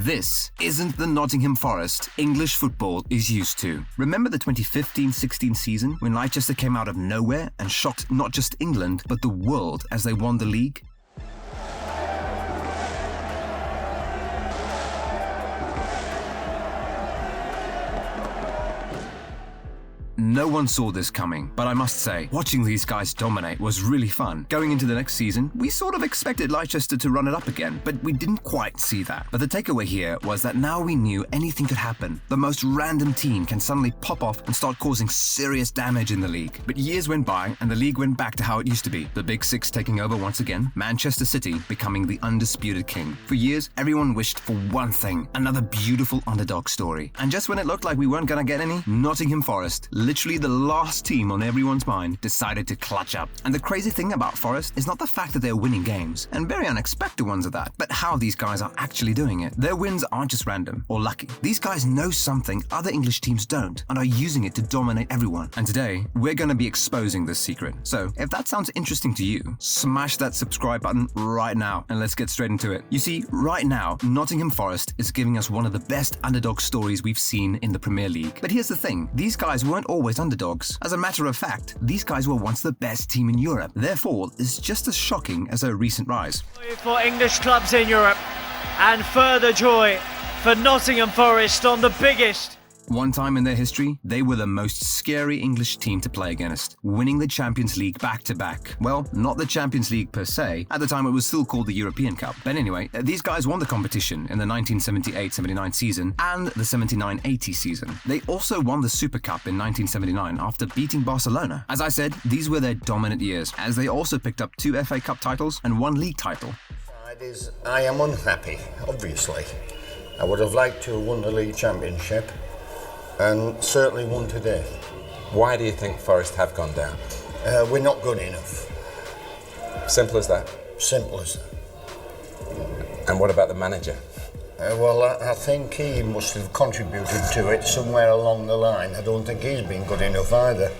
This isn't the Nottingham Forest English football is used to. Remember the 2015-16 season when Leicester came out of nowhere and shocked not just England but the world as they won the league? No one saw this coming, but I must say, watching these guys dominate was really fun. Going into the next season, we sort of expected Leicester to run it up again, but we didn't quite see that. But the takeaway here was that now we knew anything could happen. The most random team can suddenly pop off and start causing serious damage in the league. But years went by and the league went back to how it used to be. The Big Six taking over once again, Manchester City becoming the undisputed king. For years, everyone wished for one thing, another beautiful underdog story. And just when it looked like we weren't gonna get any, Nottingham Forest, literally the last team on everyone's mind, decided to clutch up. And the crazy thing about Forest is not the fact that they're winning games, and very unexpected ones at that, but how these guys are actually doing it. Their wins aren't just random or lucky. These guys know something other English teams don't and are using it to dominate everyone. And today, we're going to be exposing this secret. So if that sounds interesting to you, smash that subscribe button right now and let's get straight into it. You see, right now, Nottingham Forest is giving us one of the best underdog stories we've seen in the Premier League. But here's the thing, these guys weren't always underdogs. As a matter of fact, these guys were once the best team in Europe. Their fall is just as shocking as their recent rise. For English clubs in Europe, and further joy for Nottingham Forest on the biggest. One time in their history, they were the most scary English team to play against, winning the Champions League back-to-back. Well, not the Champions League per se. At the time, it was still called the European Cup. But anyway, these guys won the competition in the 1978-79 season and the 79-80 season. They also won the Super Cup in 1979 after beating Barcelona. As I said, these were their dominant years, as they also picked up 2 FA Cup titles and 1 league title. I am unhappy, obviously. I would have liked to have won the league championship. And certainly won today. Why do you think Forest have gone down? We're not good enough. Simple as that? Simple as that. And what about the manager? Well, I think he must have contributed to it somewhere along the line. I don't think he's been good enough either.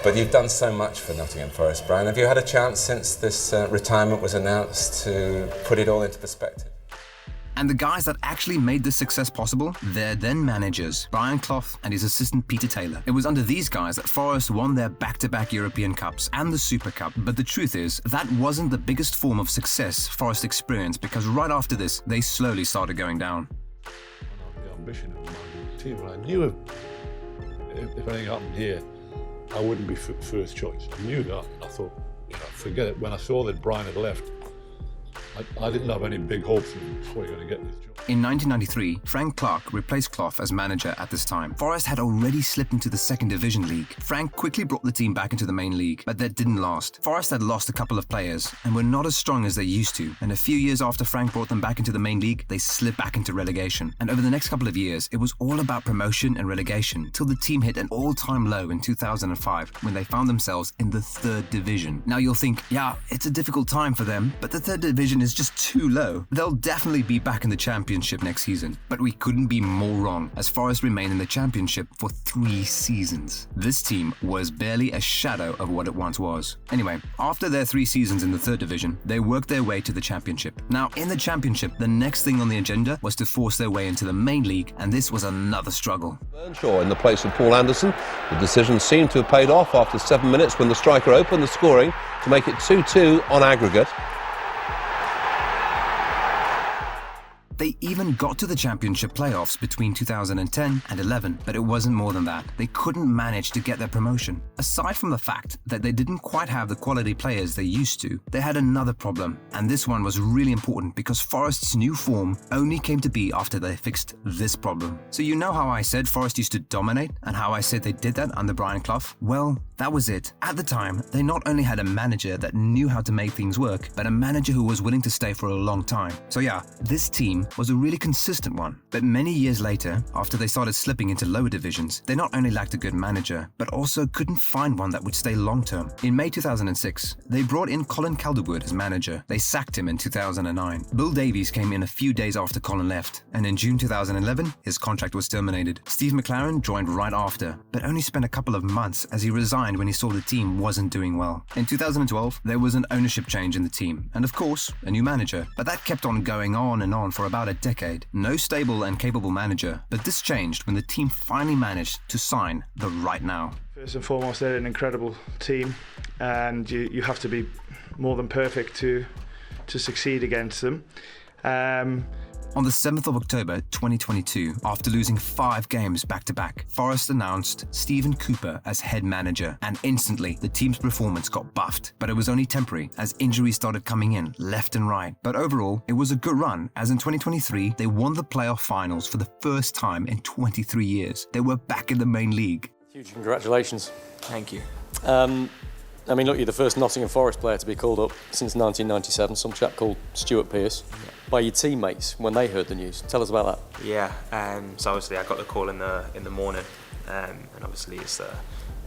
But you've done so much for Nottingham Forest, Brian. Have you had a chance since this retirement was announced to put it all into perspective? And the guys that actually made this success possible, their then managers, Brian Clough and his assistant Peter Taylor. It was under these guys that Forest won their back-to-back European Cups and the Super Cup. But the truth is, that wasn't the biggest form of success Forest experienced, because right after this, they slowly started going down. The ambition of my team, and I knew if anything happened here, I wouldn't be first choice. I knew that. I thought, forget it. When I saw that Brian had left, I didn't have any big hopes before you're going to get this job. In 1993, Frank Clark replaced Clough as manager at this time. Forest had already slipped into the second division league. Frank quickly brought the team back into the main league, but that didn't last. Forest had lost a couple of players and were not as strong as they used to. And a few years after Frank brought them back into the main league, they slipped back into relegation. And over the next couple of years, it was all about promotion and relegation, till the team hit an all-time low in 2005 when they found themselves in the third division. Now you'll think, yeah, it's a difficult time for them, but the third division is just too low. They'll definitely be back in the championship next season. But we couldn't be more wrong, as Forest remained in the championship for 3 seasons. This team was barely a shadow of what it once was. Anyway, after their 3 seasons in the third division, they worked their way to the championship. Now, in the championship, the next thing on the agenda was to force their way into the main league, and this was another struggle. Burnshaw in the place of Paul Anderson. The decision seemed to have paid off after 7 minutes when the striker opened the scoring to make it 2-2 on aggregate. They even got to the championship playoffs between 2010 and 11, but it wasn't more than that. They couldn't manage to get their promotion. Aside from the fact that they didn't quite have the quality players they used to, they had another problem, and this one was really important because Forest's new form only came to be after they fixed this problem. So you know how I said Forest used to dominate, and how I said they did that under Brian Clough? Well, that was it. At the time, they not only had a manager that knew how to make things work, but a manager who was willing to stay for a long time. So yeah, this team was a really consistent one. But many years later, after they started slipping into lower divisions, they not only lacked a good manager, but also couldn't find one that would stay long-term. In May 2006, they brought in Colin Calderwood as manager. They sacked him in 2009. Bill Davies came in a few days after Colin left, and in June 2011, his contract was terminated. Steve McLaren joined right after, but only spent a couple of months as he resigned when he saw the team wasn't doing well. In 2012, there was an ownership change in the team, and of course, a new manager. But that kept on going on and on for about about a decade. No stable and capable manager, but this changed when the team finally managed to sign the right now. First and foremost, they're an incredible team, and you have to be more than perfect to succeed against them. On the 7th of October 2022, after losing 5 games back-to-back, Forest announced Stephen Cooper as head manager, and instantly the team's performance got buffed. But it was only temporary, as injuries started coming in left and right. But overall, it was a good run, as in 2023, they won the playoff finals for the first time in 23 years. They were back in the main league. Huge congratulations. Thank you. I mean, look, you're the first Nottingham Forest player to be called up since 1997, some chap called Stuart Pearce, by your teammates when they heard the news. Tell us about that. Yeah, so obviously I got the call in the morning, and obviously it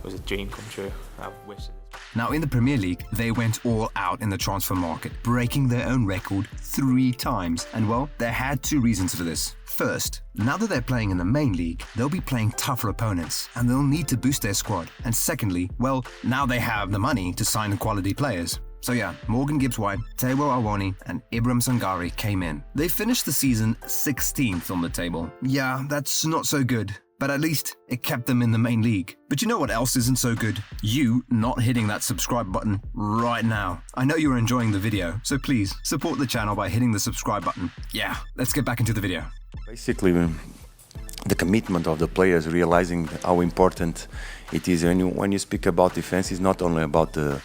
was a dream come true. I wish it. Now in the Premier League, they went all out in the transfer market, breaking their own record 3 times. And well, they had 2 reasons for this. First, now that they're playing in the main league, they'll be playing tougher opponents, and they'll need to boost their squad. And secondly, well, now they have the money to sign quality players. So yeah, Morgan Gibbs-White, Taiwo Awoniyi and Ibrahim Sangare came in. They finished the season 16th on the table. Yeah, that's not so good, but at least it kept them in the main league. But you know what else isn't so good? You not hitting that subscribe button right now. I know you're enjoying the video, so please support the channel by hitting the subscribe button. Yeah, let's get back into the video. Basically, the commitment of the players, realizing how important it is. When you speak about defense, it's not only about the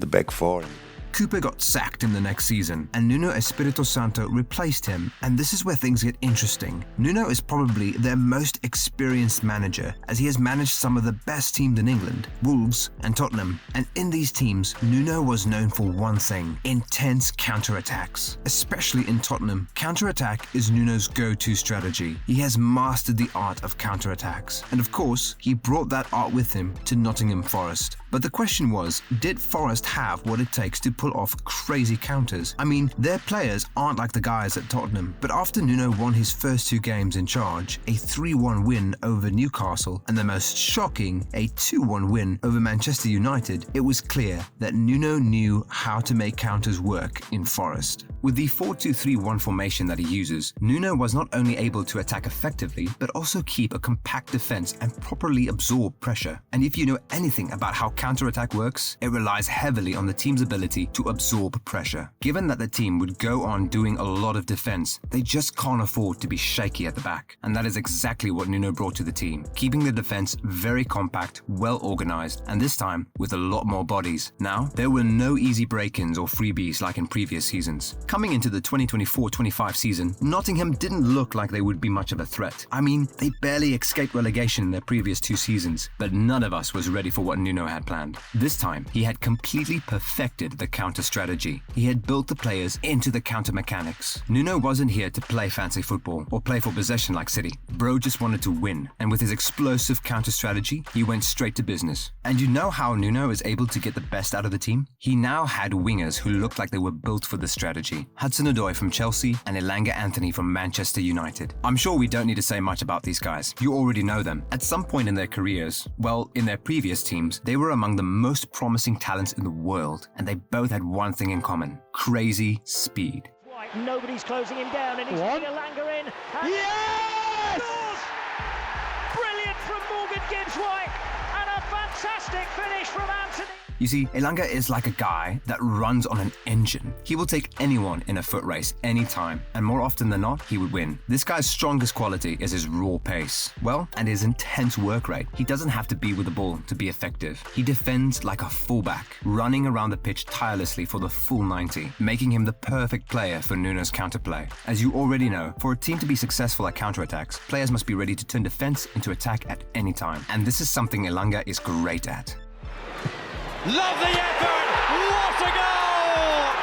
back four. Cooper got sacked in the next season, and Nuno Espírito Santo replaced him, and this is where things get interesting. Nuno is probably their most experienced manager, as he has managed some of the best teams in England, Wolves and Tottenham, and in these teams, Nuno was known for one thing: intense counterattacks. Especially in Tottenham, counterattack is Nuno's go-to strategy. He has mastered the art of counterattacks, and of course, he brought that art with him to Nottingham Forest. But the question was, did Forest have what it takes to pull off crazy counters? I mean, their players aren't like the guys at Tottenham, but after Nuno won his first 2 games in charge, a 3-1 win over Newcastle and the most shocking, a 2-1 win over Manchester United, it was clear that Nuno knew how to make counters work in Forest. With the 4-2-3-1 formation that he uses, Nuno was not only able to attack effectively, but also keep a compact defense and properly absorb pressure. And if you know anything about how counterattack works, it relies heavily on the team's ability to absorb pressure. Given that the team would go on doing a lot of defense, they just can't afford to be shaky at the back. And that is exactly what Nuno brought to the team, keeping the defense very compact, well organized, and this time with a lot more bodies. Now, there were no easy break-ins or freebies like in previous seasons. Coming into the 2024-25 season, Nottingham didn't look like they would be much of a threat. I mean, they barely escaped relegation in their previous 2 seasons, but none of us was ready for what Nuno had planned. This time, he had completely perfected the counter strategy. He had built the players into the counter mechanics. Nuno wasn't here to play fancy football or play for possession like City. Bro just wanted to win, and with his explosive counter strategy, he went straight to business. And you know how Nuno is able to get the best out of the team? He now had wingers who looked like they were built for this strategy. Hudson-Odoi from Chelsea and Elanga Anthony from Manchester United. I'm sure we don't need to say much about these guys. You already know them. At some point in their careers, well, in their previous teams, they were among the most promising talents in the world, and they both had one thing in common: crazy speed. White, nobody's closing him down, and he's getting Elanga in. Yes! Brilliant from Morgan Gibbs-White, and a fantastic finish from Anthony. You see, Elanga is like a guy that runs on an engine. He will take anyone in a foot race anytime, and more often than not, he would win. This guy's strongest quality is his raw pace. Well, and his intense work rate. He doesn't have to be with the ball to be effective. He defends like a fullback, running around the pitch tirelessly for the full 90, making him the perfect player for Nuno's counterplay. As you already know, for a team to be successful at counterattacks, players must be ready to turn defense into attack at any time. And this is something Elanga is great at. Love the effort! What a goal!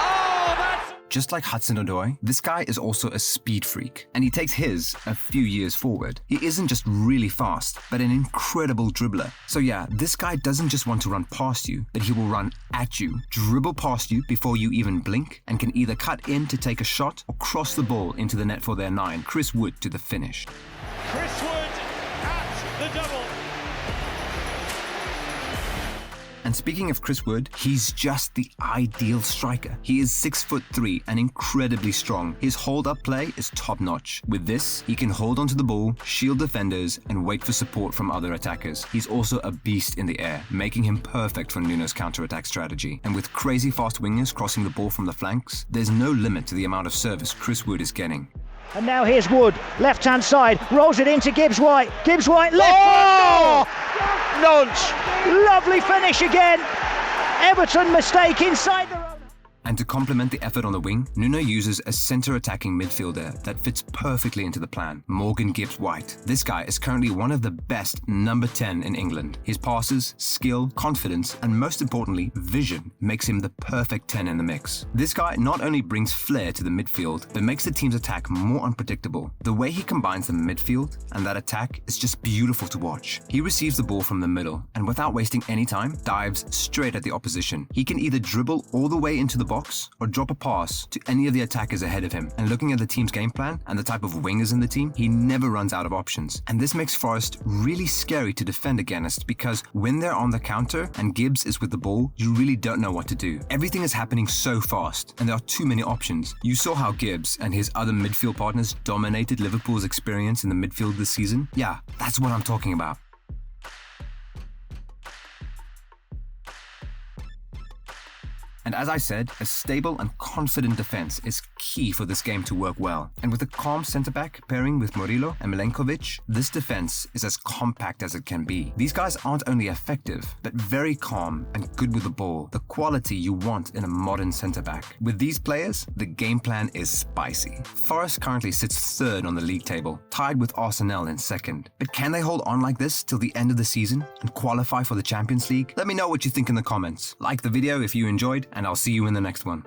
Oh, that's... Just like Hudson-Odoi, this guy is also a speed freak, and he takes his a few years forward. He isn't just really fast, but an incredible dribbler. So yeah, this guy doesn't just want to run past you, but he will run at you, dribble past you before you even blink, and can either cut in to take a shot or cross the ball into the net for their 9, Chris Wood, to the finish. Chris Wood at the double. And speaking of Chris Wood, he's just the ideal striker. He is 6'3" and incredibly strong. His hold-up play is top-notch. With this, he can hold onto the ball, shield defenders, and wait for support from other attackers. He's also a beast in the air, making him perfect for Nuno's counterattack strategy. And with crazy fast wingers crossing the ball from the flanks, there's no limit to the amount of service Chris Wood is getting. And now here's Wood, left-hand side, rolls it into Gibbs White. Gibbs White, left. Nonch! Lovely finish again. Everton mistake inside the... And to complement the effort on the wing, Nuno uses a center-attacking midfielder that fits perfectly into the plan, Morgan Gibbs-White. This guy is currently one of the best number 10 in England. His passes, skill, confidence, and most importantly, vision makes him the perfect 10 in the mix. This guy not only brings flair to the midfield, but makes the team's attack more unpredictable. The way he combines the midfield and that attack is just beautiful to watch. He receives the ball from the middle, and without wasting any time, dives straight at the opposition. He can either dribble all the way into the box or drop a pass to any of the attackers ahead of him. And looking at the team's game plan and the type of wingers in the team, he never runs out of options. And this makes Forest really scary to defend against, because when they're on the counter and Gibbs is with the ball, you really don't know what to do. Everything is happening so fast and there are too many options. You saw how Gibbs and his other midfield partners dominated Liverpool's experience in the midfield this season. Yeah, that's what I'm talking about. And as I said, a stable and confident defense is key for this game to work well. And with a calm centre-back pairing with Murillo and Milenkovic, this defense is as compact as it can be. These guys aren't only effective, but very calm and good with the ball, the quality you want in a modern centre-back. With these players, the game plan is spicy. Forest currently sits third on the league table, tied with Arsenal in second. But can they hold on like this till the end of the season and qualify for the Champions League? Let me know what you think in the comments. Like the video if you enjoyed, and I'll see you in the next one.